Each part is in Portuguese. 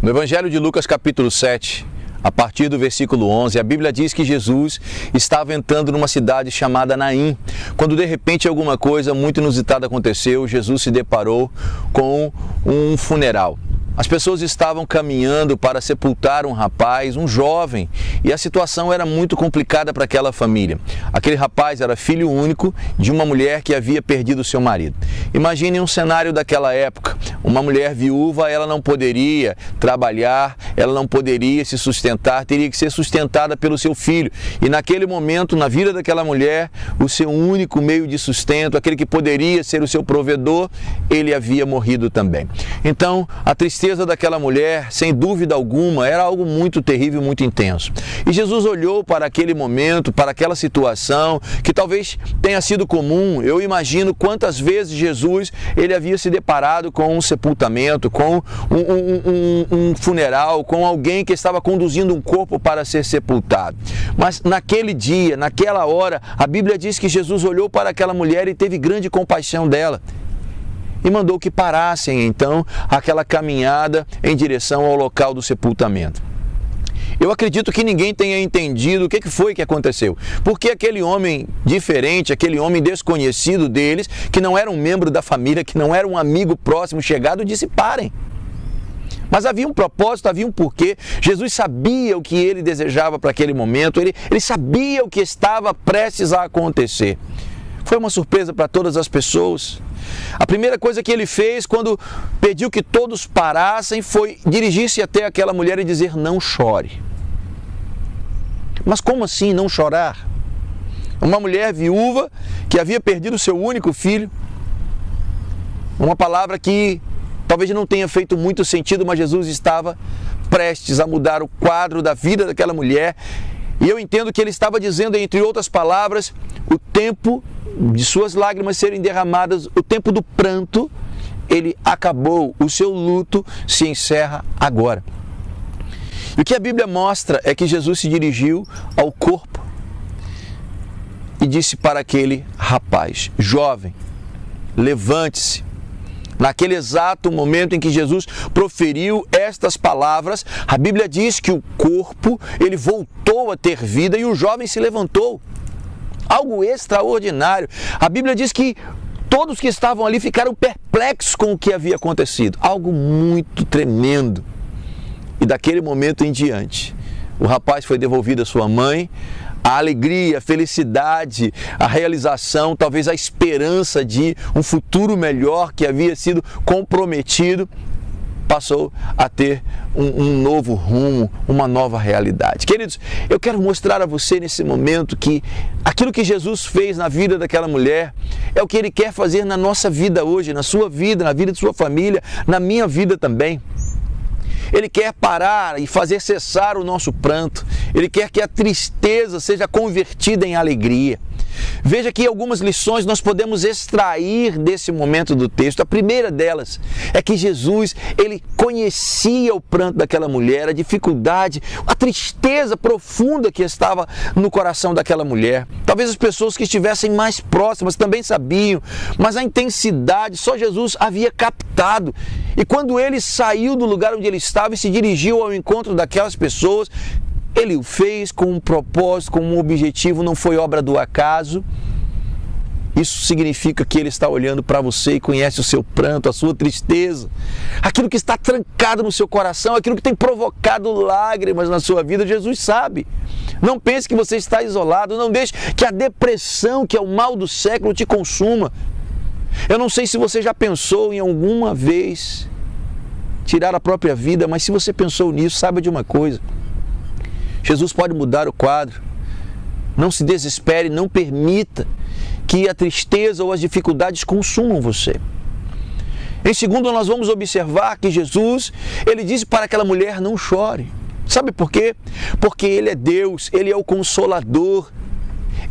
No Evangelho de Lucas, capítulo 7, a partir do versículo 11, a Bíblia diz que Jesus estava entrando numa cidade chamada Naim, quando de repente alguma coisa muito inusitada aconteceu. Jesus se deparou com um funeral. As pessoas estavam caminhando para sepultar um rapaz, um jovem, e a situação era muito complicada para aquela família. Aquele rapaz era filho único de uma mulher que havia perdido seu marido. Imagine um cenário daquela época. Uma mulher viúva, ela não poderia trabalhar, ela não poderia se sustentar, teria que ser sustentada pelo seu filho. E naquele momento, na vida daquela mulher, o seu único meio de sustento, aquele que poderia ser o seu provedor, ele havia morrido também. Então, a tristeza daquela mulher, sem dúvida alguma, era algo muito terrível, muito intenso. E Jesus olhou para aquele momento, para aquela situação, que talvez tenha sido comum. Eu imagino quantas vezes Jesus ele havia se deparado com um sepultamento, com um funeral, com alguém que estava conduzindo um corpo para ser sepultado. Mas naquele dia, naquela hora, a Bíblia diz que Jesus olhou para aquela mulher e teve grande compaixão dela. E mandou que parassem, então, aquela caminhada em direção ao local do sepultamento. Eu acredito que ninguém tenha entendido o que foi que aconteceu. Porque aquele homem diferente, aquele homem desconhecido deles, que não era um membro da família, que não era um amigo próximo, chegado, disse: parem. Mas havia um propósito, havia um porquê. Jesus sabia o que ele desejava para aquele momento, ele sabia o que estava prestes a acontecer. Foi uma surpresa para todas as pessoas. A primeira coisa que ele fez quando pediu que todos parassem foi dirigir-se até aquela mulher e dizer: não chore. Mas como assim não chorar? Uma mulher viúva que havia perdido seu único filho. Uma palavra que talvez não tenha feito muito sentido, mas Jesus estava prestes a mudar o quadro da vida daquela mulher. E eu entendo que ele estava dizendo, entre outras palavras, o tempo de suas lágrimas serem derramadas, o tempo do pranto, ele acabou, o seu luto se encerra agora. E o que a Bíblia mostra é que Jesus se dirigiu ao corpo e disse para aquele rapaz, jovem: levante-se. Naquele exato momento em que Jesus proferiu estas palavras, a Bíblia diz que o corpo, ele voltou a ter vida e o jovem se levantou. Algo extraordinário. A Bíblia diz que todos que estavam ali ficaram perplexos com o que havia acontecido. Algo muito tremendo. E daquele momento em diante, o rapaz foi devolvido à sua mãe. A alegria, a felicidade, a realização, talvez a esperança de um futuro melhor que havia sido comprometido, passou a ter um novo rumo, uma nova realidade. Queridos, eu quero mostrar a você nesse momento que aquilo que Jesus fez na vida daquela mulher é o que Ele quer fazer na nossa vida hoje, na sua vida, na vida de sua família, na minha vida também. Ele quer parar e fazer cessar o nosso pranto. Ele quer que a tristeza seja convertida em alegria. Veja que algumas lições nós podemos extrair desse momento do texto. A primeira delas é que Jesus, ele conhecia o pranto daquela mulher, a dificuldade, a tristeza profunda que estava no coração daquela mulher. Talvez as pessoas que estivessem mais próximas também sabiam, mas a intensidade só Jesus havia captado. E quando ele saiu do lugar onde ele estava e se dirigiu ao encontro daquelas pessoas, ele o fez com um propósito, com um objetivo, não foi obra do acaso. Isso significa que Ele está olhando para você e conhece o seu pranto, a sua tristeza, aquilo que está trancado no seu coração, aquilo que tem provocado lágrimas na sua vida. Jesus sabe. Não pense que você está isolado, não deixe que a depressão, que é o mal do século, te consuma. Eu não sei se você já pensou em alguma vez tirar a própria vida, mas se você pensou nisso, saiba de uma coisa: Jesus pode mudar o quadro. Não se desespere, não permita que a tristeza ou as dificuldades consumam você. Em segundo, nós vamos observar que Jesus, ele disse para aquela mulher: não chore. Sabe por quê? Porque Ele é Deus, Ele é o Consolador,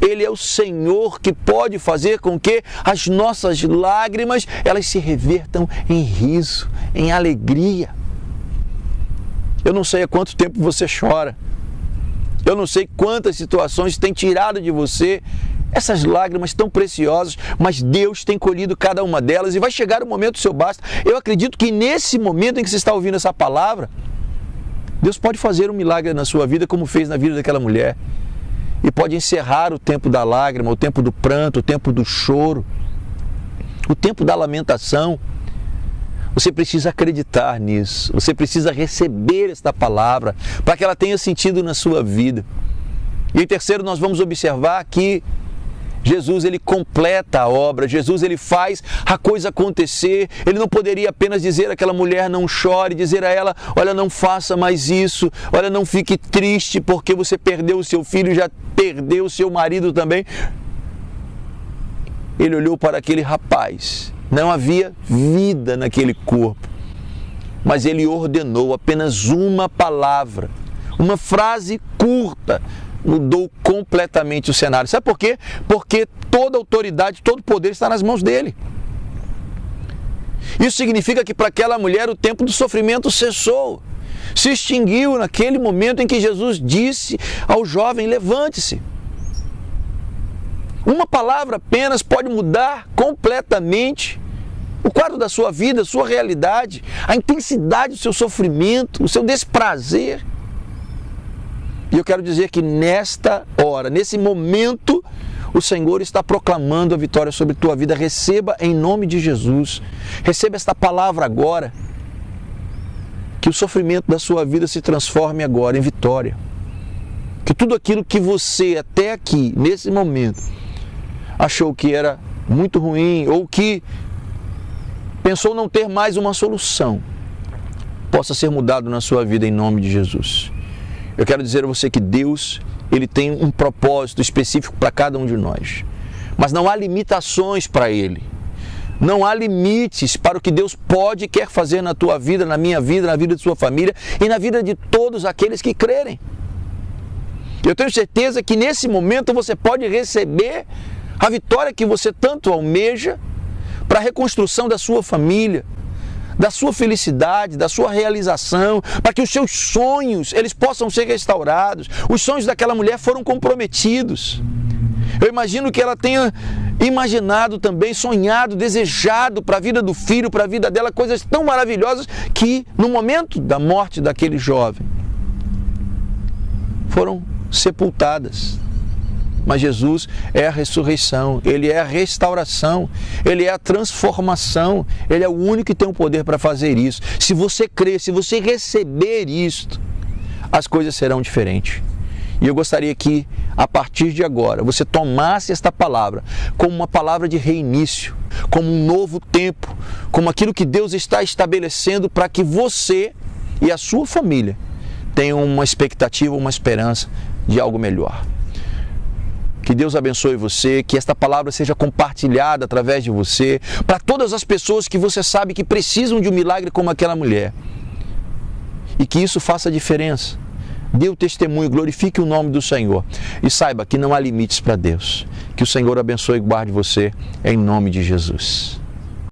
Ele é o Senhor que pode fazer com que as nossas lágrimas, elas se revertam em riso, em alegria. Eu não sei há quanto tempo você chora. Eu não sei quantas situações têm tirado de você essas lágrimas tão preciosas, mas Deus tem colhido cada uma delas e vai chegar o momento do seu basta. Eu acredito que nesse momento em que você está ouvindo essa palavra, Deus pode fazer um milagre na sua vida como fez na vida daquela mulher. E pode encerrar o tempo da lágrima, o tempo do pranto, o tempo do choro, o tempo da lamentação. Você precisa acreditar nisso, você precisa receber esta palavra para que ela tenha sentido na sua vida. E em terceiro, nós vamos observar que Jesus, ele completa a obra, Jesus, ele faz a coisa acontecer. Ele não poderia apenas dizer àquela mulher, não chore, dizer a ela, olha, não faça mais isso, olha, não fique triste porque você perdeu o seu filho, já perdeu o seu marido também. Ele olhou para aquele rapaz, não havia vida naquele corpo, mas ele ordenou apenas uma palavra, uma frase curta, mudou completamente o cenário. Sabe por quê? Porque toda autoridade, todo poder está nas mãos dele. Isso significa que para aquela mulher o tempo do sofrimento cessou, se extinguiu naquele momento em que Jesus disse ao jovem, levante-se. Uma palavra apenas pode mudar completamente o quadro da sua vida, a sua realidade, a intensidade do seu sofrimento, o seu desprazer. E eu quero dizer que nesta hora, nesse momento, o Senhor está proclamando a vitória sobre tua vida. Receba em nome de Jesus. Receba esta palavra agora. Que o sofrimento da sua vida se transforme agora em vitória. Que tudo aquilo que você até aqui, nesse momento, achou que era muito ruim ou que pensou não ter mais uma solução, possa ser mudado na sua vida em nome de Jesus. Eu quero dizer a você que Deus, ele tem um propósito específico para cada um de nós. Mas não há limitações para Ele. Não há limites para o que Deus pode e quer fazer na tua vida, na minha vida, na vida de sua família e na vida de todos aqueles que crerem. Eu tenho certeza que nesse momento você pode receber a vitória que você tanto almeja para a reconstrução da sua família, da sua felicidade, da sua realização, para que os seus sonhos, eles possam ser restaurados. Os sonhos daquela mulher foram comprometidos. Eu imagino que ela tenha imaginado também, sonhado, desejado para a vida do filho, para a vida dela, coisas tão maravilhosas que no momento da morte daquele jovem foram sepultadas. Mas Jesus é a ressurreição, Ele é a restauração, Ele é a transformação, Ele é o único que tem o poder para fazer isso. Se você crer, se você receber isto, as coisas serão diferentes. E eu gostaria que, a partir de agora, você tomasse esta palavra como uma palavra de reinício, como um novo tempo, como aquilo que Deus está estabelecendo para que você e a sua família tenham uma expectativa, uma esperança de algo melhor. Que Deus abençoe você, que esta palavra seja compartilhada através de você, para todas as pessoas que você sabe que precisam de um milagre como aquela mulher. E que isso faça diferença. Dê o testemunho, glorifique o nome do Senhor. E saiba que não há limites para Deus. Que o Senhor abençoe e guarde você, em nome de Jesus.